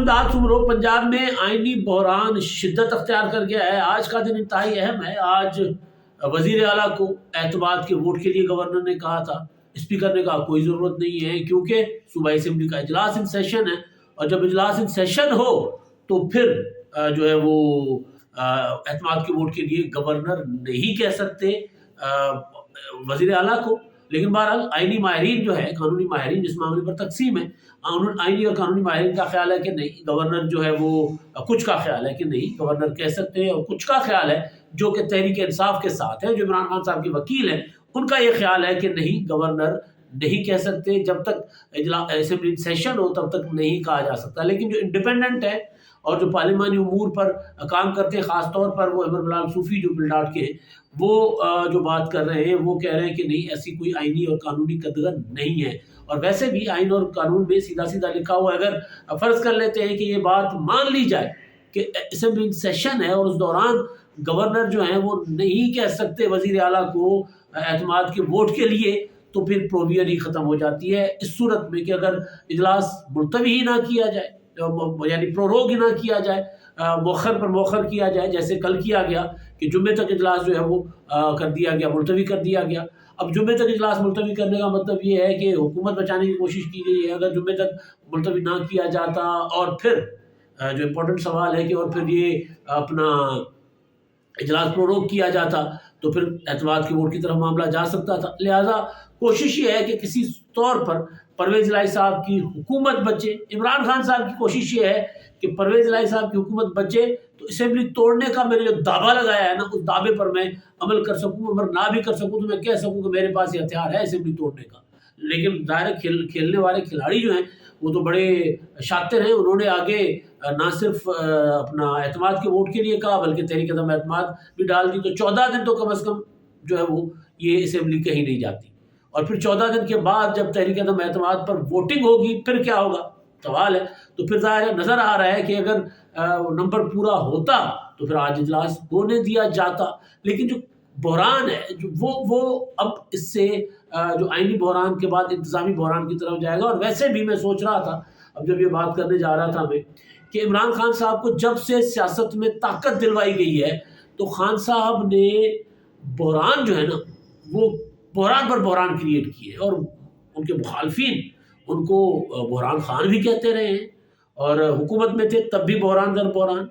امداد سمرو، پنجاب میں آئینی بحران شدت اختیار کر گیا ہے۔ آج کا دن انتہائی اہم ہے۔ آج وزیر اعلیٰ کو اعتماد کے ووٹ کے لیے گورنر نے کہا تھا، اسپیکر نے کہا کوئی ضرورت نہیں ہے کیونکہ صوبائی اسمبلی کا اجلاس ان سیشن ہے، اور جب اجلاس ان سیشن ہو تو پھر جو ہے وہ اعتماد کے ووٹ کے لیے گورنر نہیں کہہ سکتے وزیر اعلیٰ کو۔ لیکن بہرحال آئینی ماہرین جو ہے، قانونی ماہرین جس معاملے پر تقسیم ہے، آئینی اور قانونی ماہرین کا خیال ہے کہ نہیں، گورنر جو ہے وہ کچھ کا خیال ہے کہ نہیں گورنر کہہ سکتے ہیں، اور کچھ کا خیال ہے جو کہ تحریک انصاف کے ساتھ ہے، جو عمران خان صاحب کے وکیل ہیں، ان کا یہ خیال ہے کہ نہیں گورنر نہیں کہہ سکتے، جب تک اسمبلی سیشن ہو تب تک نہیں کہا جا سکتا۔ لیکن جو انڈیپینڈنٹ ہے اور جو پارلیمانی امور پر کام کرتے ہیں، خاص طور پر وہ احمد بلال صوفی جو بلڈاٹ کے، وہ جو بات کر رہے ہیں وہ کہہ رہے ہیں کہ نہیں ایسی کوئی آئینی اور قانونی قدغن نہیں ہے۔ اور ویسے بھی آئین اور قانون میں سیدھا سیدھا لکھا ہوا ہے، اگر فرض کر لیتے ہیں کہ یہ بات مان لی جائے کہ اسمبلی سیشن ہے اور اس دوران گورنر جو ہیں وہ نہیں کہہ سکتے وزیر اعلیٰ کو اعتماد کے ووٹ کے لیے، تو پھر پروویژن ہی ختم ہو جاتی ہے۔ اس صورت میں کہ اگر اجلاس ملتوی ہی نہ کیا جائے، یعنی پروروگ ہی نہ کیا جائے، مؤخر پر مؤخر کیا جائے، جیسے کل کیا گیا کہ جمعے تک اجلاس جو ہے وہ کر دیا گیا، ملتوی کر دیا گیا۔ اب جمعے تک اجلاس ملتوی کرنے کا مطلب یہ ہے کہ حکومت بچانے کی کوشش کی گئی ہے۔ اگر جمعے تک ملتوی نہ کیا جاتا اور پھر جو امپورٹنٹ سوال ہے کہ اور پھر یہ اپنا اجلاس پروروگ کیا جاتا تو پھر اعتماد کے ووٹ کی طرف معاملہ جا سکتا تھا۔ لہٰذا کوشش یہ ہے کہ کسی طور پر پرویز الہی صاحب کی حکومت بچے۔ عمران خان صاحب کی کوشش یہ ہے کہ پرویز الہی صاحب کی حکومت بچے تو اسمبلی توڑنے کا میں نے جو دعویٰ لگایا ہے نا، اس دعوے پر میں عمل کر سکوں، اگر نہ بھی کر سکوں تو میں کہہ سکوں کہ میرے پاس یہ ہتھیار ہے اسمبلی توڑنے کا۔ لیکن ظاہر ہے کھیلنے والے کھلاڑی جو ہیں وہ تو بڑے شاطر ہیں، انہوں نے آگے نہ صرف اپنا اعتماد کے ووٹ کے لیے کہا بلکہ تحریک عدم اعتماد بھی ڈال دی، تو 14 دن تو کم از کم جو ہے وہ یہ اسمبلی کہیں نہیں جاتی۔ اور پھر 14 دن کے بعد جب تحریک عدم اعتماد پر ووٹنگ ہوگی پھر کیا ہوگا سوال ہے۔ تو پھر ظاہر ہے نظر آ رہا ہے کہ اگر نمبر پورا ہوتا تو پھر آج اجلاس ہونے دیا جاتا۔ لیکن جو بحران ہے جو وہ اب اس سے جو آئینی بحران کے بعد انتظامی بحران کی طرف جائے گا۔ اور ویسے بھی میں سوچ رہا تھا اب جب یہ بات کرنے جا رہا تھا میں کہ عمران خان صاحب کو جب سے سیاست میں طاقت دلوائی گئی ہے تو خان صاحب نے بحران جو ہے نا وہ بحران پر بحران کریٹ کیے، اور ان کے مخالفین ان کو بحران خان بھی کہتے رہے ہیں، اور حکومت میں تھے تب بھی بحران در بحران۔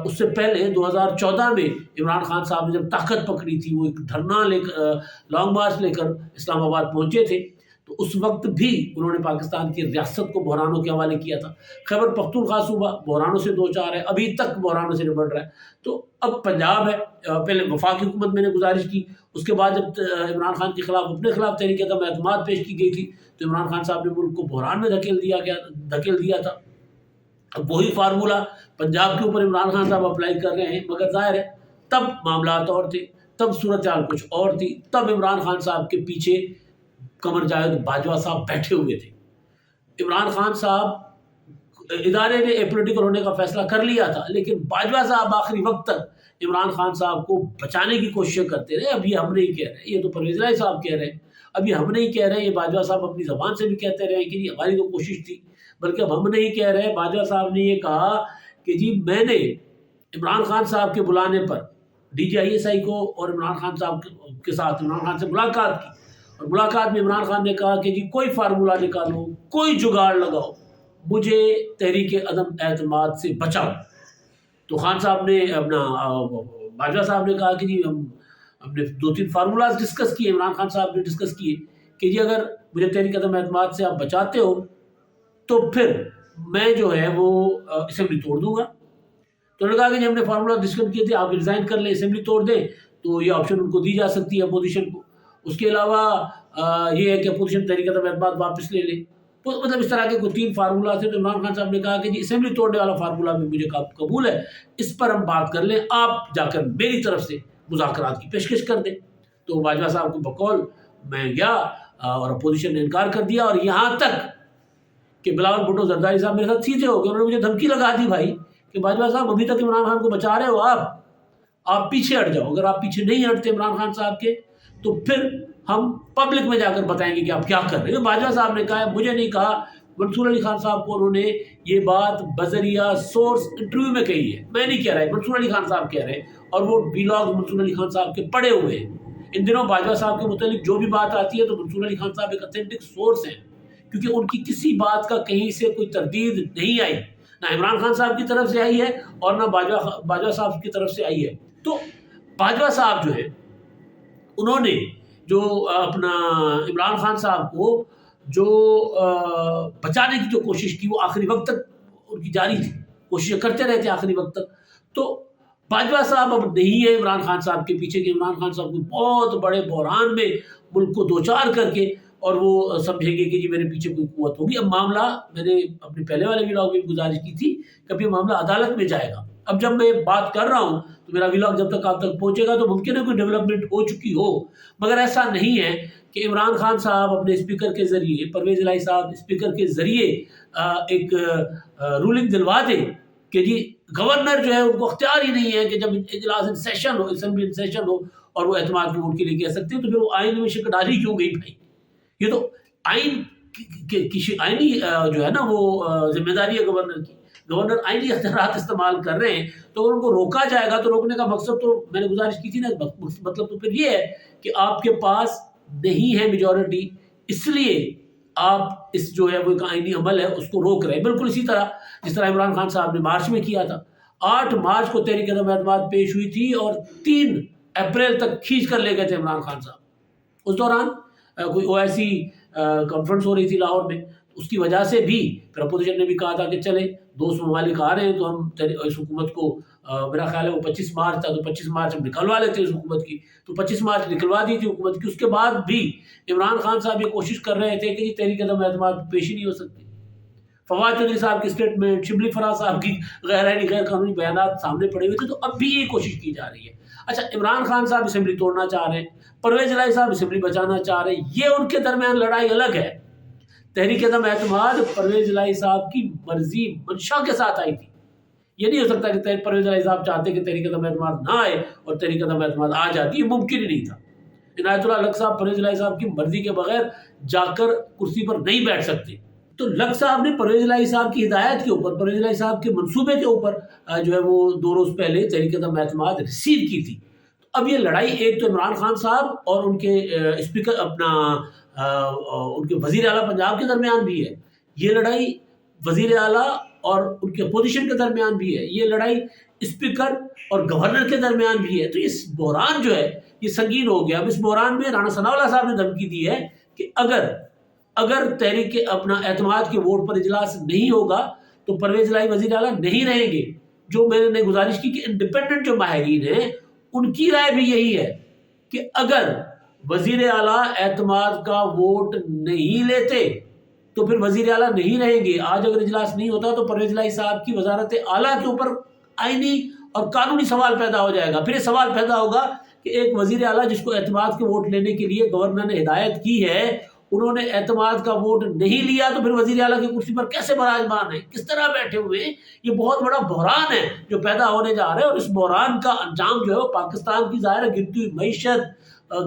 اس سے پہلے 2014 میں عمران خان صاحب نے جب طاقت پکڑی تھی، وہ ایک دھرنا لے کر لانگ مارچ لے کر اسلام آباد پہنچے تھے، تو اس وقت بھی انہوں نے پاکستان کی ریاست کو بحرانوں کے حوالے کیا تھا۔ خیبر پختونخوا صوبہ بحرانوں سے دو چار ہے، ابھی تک بحرانوں سے نمٹ رہا ہے۔ تو اب پنجاب ہے، پہلے وفاقی حکومت میں نے گزارش کی، اس کے بعد جب عمران خان کے خلاف اپنے خلاف تحریک عدم اعتماد پیش کی گئی تھی تو عمران خان صاحب نے ملک کو بحران میں دھکیل دیا تھا۔ اب وہی فارمولہ پنجاب کے اوپر عمران خان صاحب اپلائی کر رہے ہیں، مگر ظاہر ہے تب معاملات اور تھے، تب صورتحال کچھ اور تھی، تب عمران خان صاحب کے پیچھے قمر جاوید باجوہ صاحب بیٹھے ہوئے تھے۔ عمران خان صاحب ادارے نے پولیٹیکل ہونے کا فیصلہ کر لیا تھا، لیکن باجوہ صاحب آخری وقت تک عمران خان صاحب کو بچانے کی کوششیں کرتے رہے۔ اب یہ ہم نہیں کہہ رہے، یہ تو پرویز الہی صاحب کہہ رہے ہیں، اب یہ ہم نہیں کہہ رہے، یہ باجوہ صاحب اپنی زبان سے بھی کہتے رہے کہ جی ہماری تو کوشش تھی، بلکہ اب ہم نہیں کہہ رہے۔ باجوہ صاحب نے یہ کہا کہ جی میں نے عمران خان صاحب کے بلانے پر DGISI کو اور عمران خان صاحب کے ساتھ عمران خان سے ملاقات کی، اور ملاقات میں عمران خان نے کہا کہ جی کوئی فارمولہ نکالو، کوئی جگاڑ لگاؤ، مجھے تحریک عدم اعتماد سے بچاؤ۔ تو خان صاحب نے اپنا باجوہ صاحب نے کہا کہ جی ہم نے 2-3 فارمولاز ڈسکس کیے، عمران خان صاحب نے ڈسکس کیے کہ جی اگر مجھے تحریک عدم اعتماد سے آپ بچاتے ہو تو پھر میں جو ہے وہ اسمبلی توڑ دوں گا۔ تو انہوں نے کہا کہ جی ہم نے فارمولا ڈسکس کیے تھے، آپ ریزائن کر لیں، اسمبلی توڑ دیں، تو یہ آپشن ان کو دی جا سکتی ہے اپوزیشن کو۔ اس کے علاوہ یہ ہے کہ اپوزیشن تحریک عدم اعتماد واپس لے لے، مطلب اس طرح کے کوئی 3 فارمولا تھے۔ تو عمران خان صاحب نے کہا کہ جی اسمبلی توڑنے والا فارمولا بھی مجھے قبول ہے، اس پر ہم بات کر لیں، آپ جا کر میری طرف سے مذاکرات کی پیشکش کر دیں۔ تو باجوہ صاحب کو بقول میں گیا اور اپوزیشن نے انکار کر دیا، اور یہاں تک کہ بلاول بھٹو زرداری صاحب میرے ساتھ سیدھے ہو گئے، انہوں نے مجھے دھمکی لگا دی بھائی کہ باجوہ صاحب ابھی تک عمران خان کو بچا رہے ہو، آپ پیچھے ہٹ جاؤ، اگر آپ پیچھے نہیں ہٹتے عمران خان صاحب کے تو پھر ہم پبلک میں جا کر بتائیں گے کہ آپ کیا کر رہے ہیں۔ باجوہ صاحب نے کہا مجھے نہیں کہا منصور علی خان صاحب کو انہوں نے یہ بات بذریعہ سورس انٹرویو میں کہی ہے، میں نہیں کہہ رہا، منصور علی خان صاحب کہہ رہے ہیں، اور وہ ویلاگ منصور علی خان صاحب کے پڑے ہوئے ہیں۔ ان دنوں باجوہ صاحب کے متعلق جو بھی بات آتی ہے تو منصور علی خان صاحب ایک اتھینٹک سورس ہیں، کیونکہ ان کی کسی بات کا کہیں سے کوئی تردید نہیں آئی، نہ عمران خان صاحب کی طرف سے آئی ہے اور نہ باجوہ صاحب کی طرف سے آئی ہے۔ تو باجوہ صاحب جو ہے انہوں نے جو اپنا عمران خان صاحب کو جو بچانے کی جو کوشش کی وہ آخری وقت تک ان کی جاری تھی، کوششیں کرتے رہتے آخری وقت تک۔ تو باجوہ صاحب اب نہیں ہے عمران خان صاحب کے پیچھے، کہ عمران خان صاحب کو بہت بڑے بحران میں ملک کو دوچار کر کے اور وہ سمجھیں گے کہ جی میرے پیچھے کوئی قوت ہوگی۔ اب معاملہ، میں نے اپنے پہلے والے ویلاگ میں گزارش کی تھی کہ اب یہ معاملہ عدالت میں جائے گا۔ اب جب میں بات کر رہا ہوں تو میرا ویلاگ جب تک آپ تک پہنچے گا تو ممکن ہے کوئی ڈیولپمنٹ ہو چکی ہو، مگر ایسا نہیں ہے کہ عمران خان صاحب اپنے اسپیکر کے ذریعے، پرویز الہی صاحب اسپیکر کے ذریعے ایک رولنگ دلوا دیں کہ جی گورنر جو ہے ان کو اختیار ہی نہیں ہے کہ جب اجلاس ان سیشن ہو، اسمبلی ان سیشن ہو اور وہ اعتماد کے ووٹ کے لیے کہہ سکتے ہیں، تو پھر وہ آئین میں شک ڈالی کیوں گئی بھائی؟ یہ تو آئین کی آئینی جو ہے نا وہ ذمہ داری ہے گورنر کی۔ گورنر آئینی اختیارات استعمال کر رہے ہیں تو اگر ان کو روکا جائے گا تو روکنے کا مقصد تو میں نے گزارش کی تھی نا، مطلب تو پھر یہ ہے کہ آپ کے پاس نہیں ہے میجورٹی، اس لیے آپ اس جو ہے وہ ایک آئینی عمل ہے اس کو روک رہے ہیں۔ بالکل اسی طرح جس طرح عمران خان صاحب نے مارچ میں کیا تھا، 8 مارچ کو تحریک عدم اعتماد پیش ہوئی تھی اور 3 اپریل تک کھینچ کر لے گئے تھے عمران خان صاحب۔ اس دوران کوئی OIC کانفرنس ہو رہی تھی لاہور میں، اس کی وجہ سے بھی پھر اپوزیشن نے بھی کہا تھا کہ چلے دوست ممالک آ رہے ہیں تو ہم اس حکومت کو، میرا خیال ہے وہ 25 مارچ تھا تو 25 مارچ ہم نکلوا لیتے اس حکومت کی، تو 25 مارچ نکلوا دی تھی حکومت کی۔ اس کے بعد بھی عمران خان صاحب یہ کوشش کر رہے تھے کہ یہ تحریک عدم اعتماد پیش ہی نہیں ہو سکتی۔ فواد چودھری صاحب کی اسٹیٹمنٹ، شبلی فراز صاحب کی غیر قانونی بیانات سامنے پڑے ہوئے تھے، تو اب بھی یہ کوشش کی جا رہی ہے۔ اچھا، عمران خان صاحب اسمبلی توڑنا چاہ رہے ہیں، پرویز الہی صاحب اسمبلی بچانا چاہ رہے ہیں، یہ ان کے درمیان لڑائی الگ ہے۔ تحریک عدم اعتماد پرویز الہی صاحب کی مرضی منشا کے ساتھ آئی تھی، یہ نہیں ہو سکتا کہ پرویز الہی صاحب چاہتے کہ تحریک عدم اعتماد نہ آئے اور تحریک عدم اعتماد آ جاتی، یہ ممکن ہی نہیں تھا۔ عنایت اللہ لق صاحب پرویز الہی صاحب کی مرضی کے بغیر جا کر کرسی پر نہیں بیٹھ سکتے، تو لق صاحب نے پرویز الہی صاحب کی ہدایت کے اوپر، پرویز الہی صاحب کے منصوبے کے اوپر جو ہے وہ 2 روز پہلے تحریک عدم اعتماد ریسیو کی تھی۔ اب یہ لڑائی ایک تو عمران خان صاحب اور ان کے اسپیکر ان کے وزیر اعلیٰ پنجاب کے درمیان بھی ہے، یہ لڑائی وزیر اعلیٰ اور ان کے اپوزیشن کے درمیان بھی ہے، یہ لڑائی اسپیکر اور گورنر کے درمیان بھی ہے۔ تو اس بحران جو ہے یہ سنگین ہو گیا۔ اب اس بحران میں رانا ثناء اللہ صاحب نے دھمکی دی ہے کہ اگر تحریک اپنا اعتماد کے ووٹ پر اجلاس نہیں ہوگا تو پرویز الہی وزیر اعلیٰ نہیں رہیں گے۔ جو میں نے گزارش کی کہ انڈیپینڈنٹ جو ماہرین ہیں ان کی رائے بھی یہی ہے کہ اگر وزیر اعلیٰ اعتماد کا ووٹ نہیں لیتے تو پھر وزیر اعلیٰ نہیں رہیں گے۔ آج اگر اجلاس نہیں ہوتا تو پرویز الہی صاحب کی وزارت اعلیٰ کے اوپر آئینی اور قانونی سوال پیدا ہو جائے گا۔ پھر یہ سوال پیدا ہوگا کہ ایک وزیر اعلیٰ جس کو اعتماد کے ووٹ لینے کے لیے گورنر نے ہدایت کی ہے، انہوں نے اعتماد کا ووٹ نہیں لیا تو پھر وزیر اعلیٰ کی کرسی پر کیسے براجمان ہیں، کس طرح بیٹھے ہوئے ہیں؟ یہ بہت بڑا بحران ہے جو پیدا ہونے جا رہا ہے، اور اس بحران کا انجام جو ہے وہ پاکستان کی ظاہر گرتی ہوئی معیشت،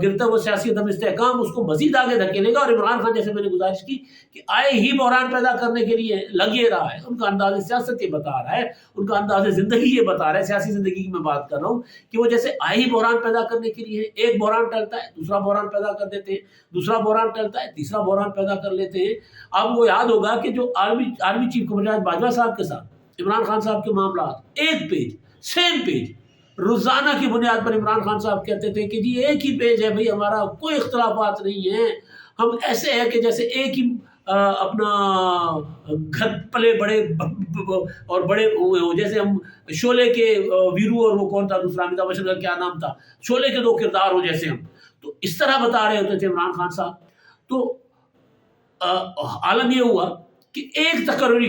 گرتا ہوا سیاسی عدم استحکام اس کو مزید آگے دھکیلے گا۔ اور عمران خان جیسے میں نے گزارش کی کہ آئے ہی بحران پیدا کرنے کے لیے لگ یہ رہا ہے، ان کا انداز سیاست یہ بتا رہا ہے، ان کا انداز زندگی یہ بتا رہا ہے، سیاسی زندگی کی میں بات کر رہا ہوں کہ وہ جیسے آئے ہی بحران پیدا کرنے کے لیے، ایک بحران ٹلتا ہے دوسرا بحران پیدا کر دیتے ہیں، دوسرا بحران ٹلتا ہے تیسرا بحران پیدا کر لیتے ہیں۔ آپ کو یاد ہوگا کہ جو آرمی چیف کمانڈر باجوہ صاحب کے ساتھ عمران خان صاحب کے معاملات، ایک پیج سیم پیج روزانہ کی بنیاد پر عمران خان صاحب کہتے تھے کہ جی ایک ہی پیج ہے بھائی، ہمارا کوئی اختلافات نہیں ہیں، ہم ایسے ہیں کہ جیسے ایک ہی اپنا گھر پلے بڑے اور بڑے ہوئے ہوں، جیسے ہم شعلے کے ویرو اور وہ کون تھا دوسرا امیتابھ بچن کا کیا نام تھا، شعلے کے 2 کردار ہوں جیسے ہم، تو اس طرح بتا رہے ہوتے تھے عمران خان صاحب۔ تو عالم یہ ہوا کہ ایک تقرری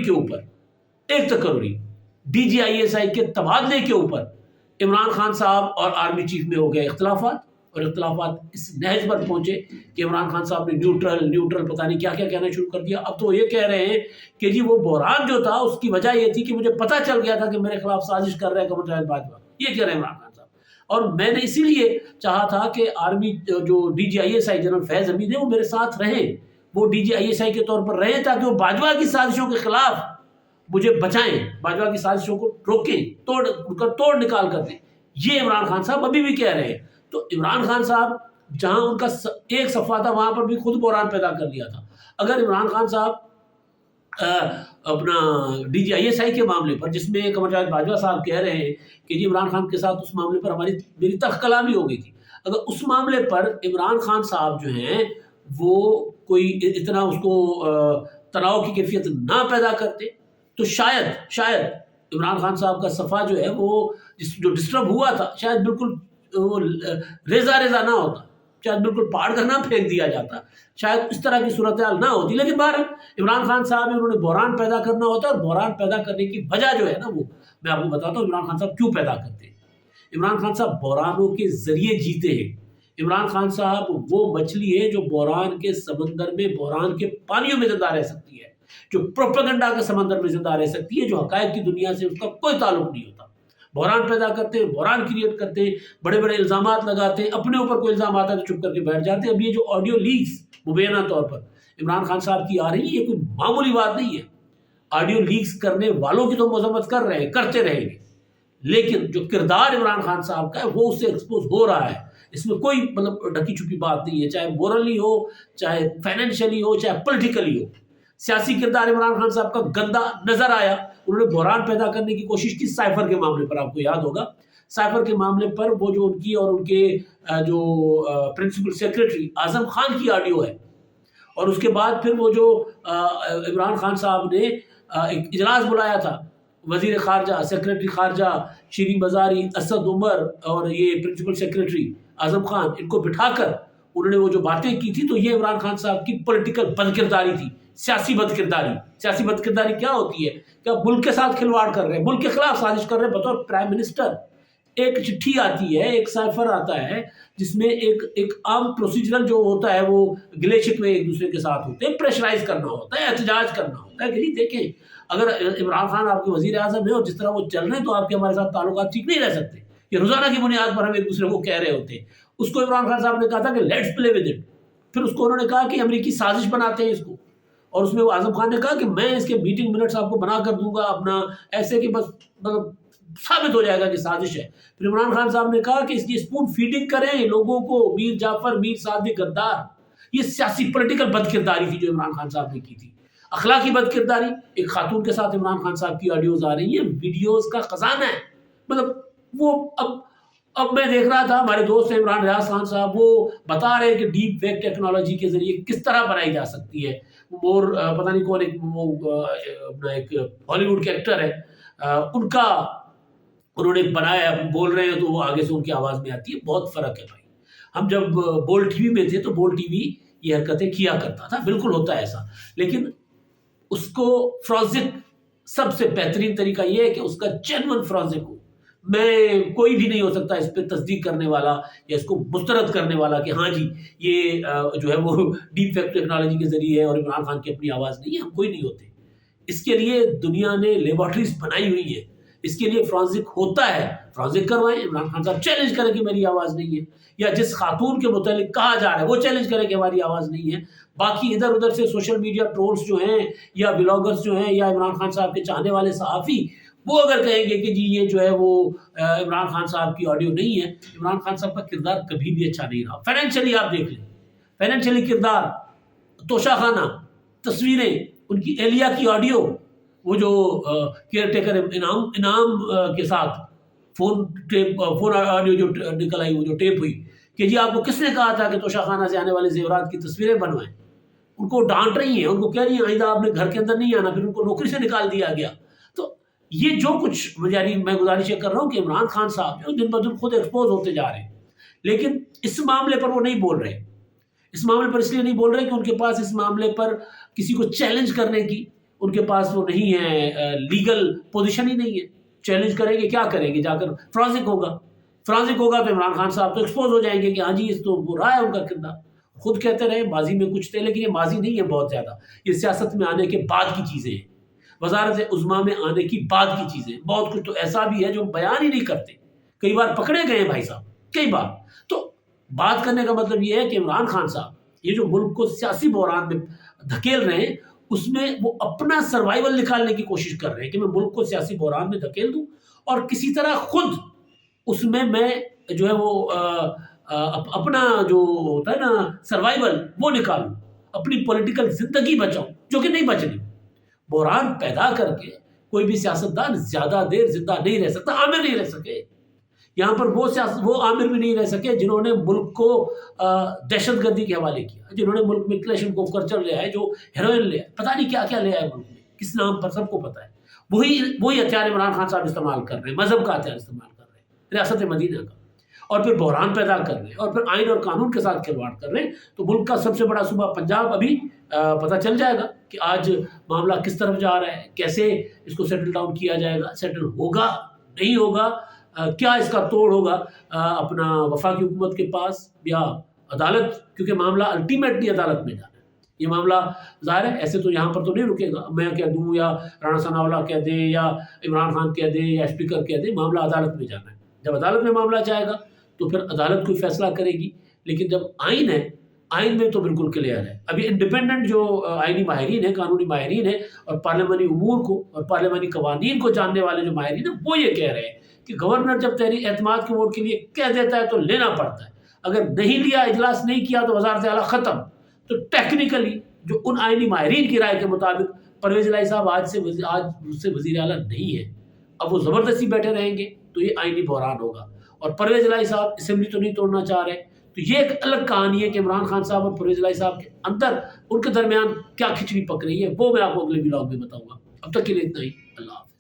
DGISI کے تبادلے کے اوپر عمران خان صاحب اور آرمی چیف میں ہو گئے اختلافات، اور اختلافات اس نہج پر پہنچے کہ عمران خان صاحب نے نیوٹرل پتہ نہیں کیا کیا کہنا شروع کر دیا۔ اب تو وہ یہ کہہ رہے ہیں کہ جی وہ بحران جو تھا اس کی وجہ یہ تھی کہ مجھے پتہ چل گیا تھا کہ میرے خلاف سازش کر رہے قمر جاوید باجوہ، یہ کہہ رہے ہیں عمران خان صاحب، اور میں نے اسی لیے چاہا تھا کہ آرمی جو DGISI جنرل فیض حمید ہے وہ میرے ساتھ رہیں، وہ DGISI کے طور پر رہے تاکہ وہ باجوہ کی سازشوں کے خلاف مجھے بچائیں، باجوہ کی سازشوں کو روکیں، ان کا توڑ نکال کر دیں. یہ عمران خان صاحب ابھی بھی کہہ رہے ہیں. تو عمران خان صاحب جہاں ان کا ایک صفحہ تھا وہاں پر بھی خود بحران پیدا کر لیا تھا. اگر عمران خان صاحب اپنا DGISI کے معاملے پر، جس میں قمر جاوید باجوہ صاحب کہہ رہے ہیں کہ جی عمران خان کے ساتھ اس معاملے پر میری تلخ کلامی ہو گئی تھی، اگر اس معاملے پر عمران خان صاحب جو ہیں وہ کوئی اتنا اس کو تناؤ کی کیفیت نہ پیدا کرتے تو شاید عمران خان صاحب کا صفحہ جو ہے وہ جو ڈسٹرب ہوا تھا شاید بالکل وہ ریزہ نہ ہوتا، شاید بالکل پاڑ کر نہ پھینک دیا جاتا، شاید اس طرح کی صورتحال نہ ہوتی. لیکن بہرحال عمران خان صاحب نے انہوں نے بحران پیدا کرنا ہوتا ہے، اور بحران پیدا کرنے کی وجہ جو ہے نا وہ میں آپ کو بتاتا ہوں عمران خان صاحب کیوں پیدا کرتے ہیں. عمران خان صاحب بحرانوں کے ذریعے جیتے ہیں. عمران خان صاحب وہ مچھلی ہے جو بحران کے سمندر میں، بحران کے پانیوں میں زندہ رہ سکتی ہے، جو پروپیگنڈا کے سمندر میں زندہ رہ سکتی ہے، جو حقائق کی دنیا سے اس کا کوئی تعلق نہیں ہوتا. بحران پیدا کرتے ہیں، بحران کریٹ کرتے ہیں، بڑے بڑے الزامات لگاتے ہیں، اپنے اوپر کوئی الزام آتا ہے تو چپ کر کے بیٹھ جاتے ہیں. اب یہ جو آڈیو لیکس مبینہ طور پر عمران خان صاحب کی آ رہی ہے، یہ کوئی معمولی بات نہیں ہے. آڈیو لیکس کرنے والوں کی تو مذمت کر رہے ہیں، کرتے رہیں گے، لیکن جو کردار عمران خان صاحب کا ہے وہ اس سے ایکسپوز ہو رہا ہے. اس میں کوئی ڈھکی چھپی بات نہیں ہے، چاہے مورلی ہو، چاہے فائنینشلی ہو، چاہے پولیٹیکلی ہو. سیاسی کردار عمران خان صاحب کا گندا نظر آیا. انہوں نے بحران پیدا کرنے کی کوشش کی سائفر کے معاملے پر. آپ کو یاد ہوگا سائفر کے معاملے پر وہ جو ان کی اور ان کے جو پرنسپل سیکریٹری اعظم خان کی آڈیو ہے، اور اس کے بعد پھر وہ جو عمران خان صاحب نے ایک اجلاس بلایا تھا، وزیر خارجہ، سیکریٹری خارجہ شیریں بزاری، اسد عمر اور یہ پرنسپل سیکریٹری اعظم خان، ان کو بٹھا کر انہوں نے وہ جو باتیں کی تھی، تو یہ عمران خان صاحب کی پولیٹیکل بدکرداری تھی، سیاسی بدکرداری. سیاسی بدکرداری کیا ہوتی ہے کہ آپ ملک کے ساتھ کھلواڑ کر رہے ہیں، ملک کے خلاف سازش کر رہے ہیں بطور پرائم منسٹر. ایک چٹھی آتی ہے، ایک سائفر آتا ہے جس میں ایک عام پروسیجرل جو ہوتا ہے وہ گلے شکوے ایک دوسرے کے ساتھ ہوتے ہیں، پریشرائز کرنا ہوتا ہے، احتجاج کرنا ہوتا ہے کہ جی دیکھیں اگر عمران خان آپ کے وزیر اعظم ہیں اور جس طرح وہ چل رہے ہیں تو آپ کے ہمارے ساتھ تعلقات ٹھیک نہیں رہ سکتے. یہ روزانہ کی بنیاد پر ہم ایک دوسرے کو کہہ رہے ہوتے ہیں. اس کو عمران خان صاحب نے کہا تھا کہ لیٹس پلے ود اٹ. پھر اس کو انہوں نے کہا کہ امریکی سازش بناتے ہیں اس کو، اور اس میں وہ اعظم خان نے کہا کہ میں اس کے میٹنگ منٹس آپ کو بنا کر دوں گا اپنا، ایسے کہ بس ثابت ہو جائے گا کہ سازش ہے. پھر عمران خان صاحب نے کہا کہ اس کی اسپون فیڈنگ کریں لوگوں کو، میر جعفر، میر سعد غدار. یہ سیاسی پولیٹیکل بدکرداری تھی جو عمران خان صاحب نے کی تھی. اخلاقی بدکرداری، ایک خاتون کے ساتھ عمران خان صاحب کی آڈیوز آ رہی ہیں، ویڈیوز کا خزانہ ہے. مطلب وہ اب میں دیکھ رہا تھا، ہمارے دوست عمران ریاض خان صاحب وہ بتا رہے ہیں کہ ڈیپ فیک ٹیکنالوجی کے ذریعے کس طرح بنائی جا سکتی ہے. اور پتہ نہیں کون ایک ہالی ووڈ کے ایکٹر ہے، ان کا انہوں نے بنایا، بول رہے ہیں تو وہ آگے سے ان کی آواز میں آتی ہے. بہت فرق ہے بھائی. ہم جب بول ٹی وی میں تھے تو بول ٹی وی یہ حرکتیں کیا کرتا تھا، بالکل ہوتا ہے ایسا، لیکن اس کو فرانسک سب سے بہترین طریقہ یہ ہے کہ اس کا جینون فرانسک ہو. میں کوئی بھی نہیں ہو سکتا اس پہ تصدیق کرنے والا یا اس کو مسترد کرنے والا کہ ہاں جی یہ جو ہے وہ ڈیپ فیک ٹیکنالوجی کے ذریعے ہے اور عمران خان کی اپنی آواز نہیں ہے. ہم کوئی نہیں ہوتے. اس کے لیے دنیا نے لیبارٹریز بنائی ہوئی ہے، اس کے لیے فرانسک ہوتا ہے. فرانسک کروائیں، عمران خان صاحب چیلنج کریں کہ میری آواز نہیں ہے، یا جس خاتون کے متعلق کہا جا رہا ہے وہ چیلنج کریں کہ ہماری آواز نہیں ہے. باقی ادھر ادھر سے سوشل میڈیا ٹرولز جو ہیں یا بلاگرز جو ہیں یا عمران خان صاحب کے چاہنے والے صحافی، وہ اگر کہیں گے کہ جی یہ جو ہے وہ عمران خان صاحب کی آڈیو نہیں ہے، عمران خان صاحب کا کردار کبھی بھی اچھا نہیں رہا. فائنینشلی آپ دیکھ لیں، فائنینشلی کردار، توشہ خانہ، تصویریں، ان کی اہلیہ کی آڈیو، وہ جو کیئر ٹیکر انعام کے ساتھ فون آڈیو جو نکل آئی، وہ جو ٹیپ ہوئی کہ جی آپ کو کس نے کہا تھا کہ توشہ خانہ سے آنے والے زیورات کی تصویریں بنوائیں. ان کو ڈانٹ رہی ہیں، ان کو کہہ رہی ہیں آئندہ آپ نے گھر کے اندر نہیں آنا، پھر ان کو نوکری سے نکال دیا گیا. تو یہ جو کچھ یعنی میں گزارش یہ کر رہا ہوں کہ عمران خان صاحب جو دن بدن خود ایکسپوز ہوتے جا رہے ہیں، لیکن اس معاملے پر وہ نہیں بول رہے. اس معاملے پر اس لیے نہیں بول رہے کہ ان کے پاس اس معاملے پر کسی کو چیلنج کرنے کی ان کے پاس وہ نہیں ہے، لیگل پوزیشن ہی نہیں ہے. چیلنج کریں گے کیا کریں گے؟ جا کر فرانسک ہوگا تو عمران خان صاحب تو ایکسپوز ہو جائیں گے کہ ہاں جی اس تو وہ رہا ہے ان کا کردار. خود کہتے رہے ماضی میں کچھ تھے، لیکن یہ ماضی نہیں ہے، بہت زیادہ یہ سیاست میں آنے کے بعد کی چیزیں ہیں، وزارت عظمیٰ میں آنے کی بعد کی چیزیں. بہت کچھ تو ایسا بھی ہے جو بیان ہی نہیں کرتے، کئی بار پکڑے گئے ہیں بھائی صاحب، کئی بار. تو بات کرنے کا مطلب یہ ہے کہ عمران خان صاحب یہ جو ملک کو سیاسی بحران میں دھکیل رہے ہیں، اس میں وہ اپنا سروائیول نکالنے کی کوشش کر رہے ہیں کہ میں ملک کو سیاسی بحران میں دھکیل دوں اور کسی طرح خود اس میں جو ہے وہ اپنا جو ہوتا ہے نا سروائیول وہ نکالوں، اپنی پولیٹیکل زندگی بچاؤں، جو کہ نہیں بچنی۔ بحران پیدا کر کے کوئی بھی سیاستدان زیادہ دیر زندہ نہیں رہ سکتا، عامر نہیں رہ سکے۔ یہاں پر وہ عامر بھی نہیں رہ سکے جنہوں نے ملک کو دہشت گردی کے حوالے کیا، جنہوں نے ملک میں کلیشن کوف کلچر لے آئے، جو ہیروئن لے آئے، پتہ نہیں کیا کیا لے آئے ملک میں، کس نام پر سب کو پتہ ہے۔ وہی ہتھیار عمران خان صاحب استعمال کر رہے ہیں، مذہب کا ہتھیار استعمال کر رہے ہیں، ریاست مدینہ کا، اور پھر بحران پیدا کر رہے ہیں، اور پھر آئین اور قانون کے ساتھ کھلواڑ کر رہے ہیں۔ تو ملک کا سب سے بڑا صوبہ پنجاب ابھی پتہ چل جائے گا کہ آج معاملہ کس طرف جا رہا ہے، کیسے اس کو سیٹل ڈاؤن کیا جائے گا، سیٹل ہوگا نہیں ہوگا، کیا اس کا توڑ ہوگا اپنا وفاقی حکومت کے پاس یا عدالت، کیونکہ معاملہ الٹیمیٹلی عدالت میں جانا ہے۔ یہ معاملہ ظاہر ہے ایسے تو یہاں پر تو نہیں رکے گا، میں کہہ دوں یا رانا ثناء اللہ کہہ دیں یا عمران خان کہہ دیں یا اسپیکر کہہ دیں، معاملہ عدالت میں جانا ہے۔ جب عدالت میں معاملہ جائے گا تو پھر عدالت کوئی فیصلہ کرے گی، لیکن جب آئین ہے، آئین میں تو بالکل کلیئر ہے۔ ابھی انڈیپینڈنٹ جو آئینی ماہرین ہیں، قانونی ماہرین ہیں، اور پارلیمانی امور کو اور پارلیمانی قوانین کو جاننے والے جو ماہرین ہیں، وہ یہ کہہ رہے ہیں کہ گورنر جب تحریک اعتماد کے ووٹ کے لیے کہہ دیتا ہے تو لینا پڑتا ہے، اگر نہیں لیا، اجلاس نہیں کیا تو وزارت اعلیٰ ختم۔ تو ٹیکنیکلی جو ان آئینی ماہرین کی رائے کے مطابق پرویز الہی صاحب آج سے وزیر اعلیٰ نہیں ہے، اب وہ زبردستی بیٹھے رہیں گے تو یہ آئینی بحران ہوگا۔ اور پرویز الہی صاحب اسمبلی تو نہیں توڑنا چاہ رہے، تو یہ ایک الگ کہانی ہے کہ عمران خان صاحب اور پرویز الہی صاحب کے اندر ان کے درمیان کیا کھچڑی پک رہی ہے، وہ میں آپ کو اگلے ولاگ میں بتاؤں گا۔ اب تک کے لیے اتنا ہی، اللہ حافظ۔